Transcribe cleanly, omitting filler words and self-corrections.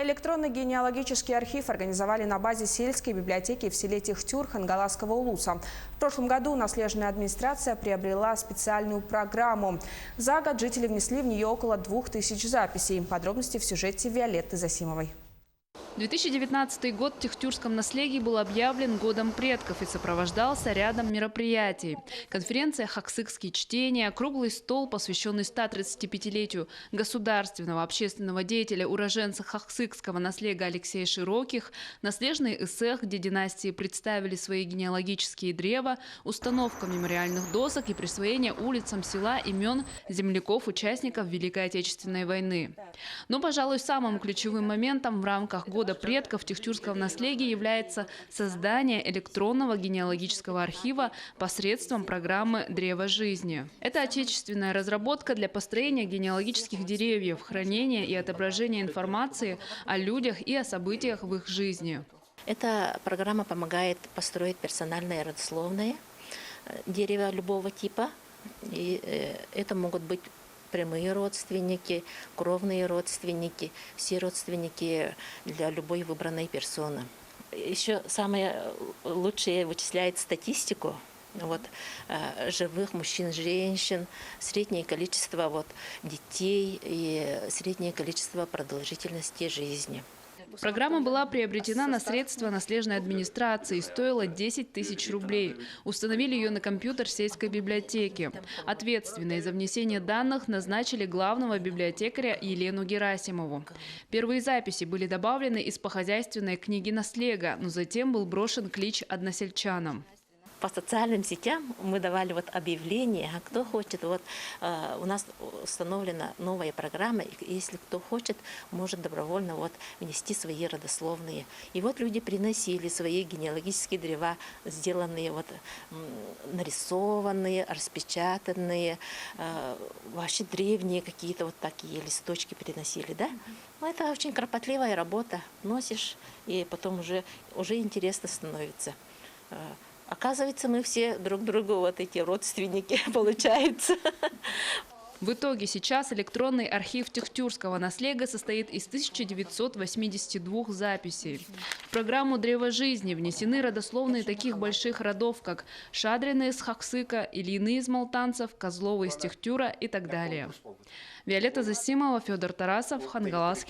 Электронный генеалогический архив организовали на базе сельской библиотеки в селе Техтюр Хангаласского улуса. В прошлом году наследственная администрация приобрела специальную программу. За год жители внесли в нее около 2000 записей. Подробности в сюжете Виолетты Засимовой. 2019 год в Техтюрском наследии был объявлен годом предков и сопровождался рядом мероприятий. Конференция «Хаксыкские чтения», круглый стол, посвященный 135-летию государственного общественного деятеля, уроженца хаксыкского наследия Алексея Широких, наследный эссе, где династии представили свои генеалогические древа, установка мемориальных досок и присвоение улицам села имен земляков-участников Великой Отечественной войны. Но, пожалуй, самым ключевым моментом в рамках года предков Техтюрского наследия является создание электронного генеалогического архива посредством программы «Древо жизни». Это отечественная разработка для построения генеалогических деревьев, хранения и отображения информации о людях и о событиях в их жизни. Эта программа помогает построить персональное родословное дерево любого типа. И это могут быть прямые родственники, кровные родственники, все родственники для любой выбранной персоны. Еще самое лучшее вычисляет статистику живых мужчин, женщин, среднее количество детей и среднее количество продолжительности жизни. Программа была приобретена на средства наследственной администрации и стоила 10 тысяч рублей. Установили ее на компьютер сельской библиотеки. Ответственной за внесение данных назначили главного библиотекаря Елену Герасимову. Первые записи были добавлены из похозяйственной книги наследия, но затем был брошен клич односельчанам. По социальным сетям мы давали объявления, а кто хочет. У нас установлена новая программа, и если кто хочет, может добровольно внести свои родословные. И люди приносили свои генеалогические древа, сделанные, нарисованные, распечатанные, вообще древние какие-то такие листочки приносили, да? Но это очень кропотливая работа. Носишь, и потом уже интересно становится. Оказывается, мы все друг другу эти родственники, получается. В итоге сейчас электронный архив Техтюрского наследия состоит из 1982 записей. В программу «Древо жизни» внесены родословные таких больших родов, как Шадрины из Хаксыка, Ильины из Малтанцев, Козловы из Техтюра и так далее. Виолетта Засимова, Федор Тарасов, Хангаласский.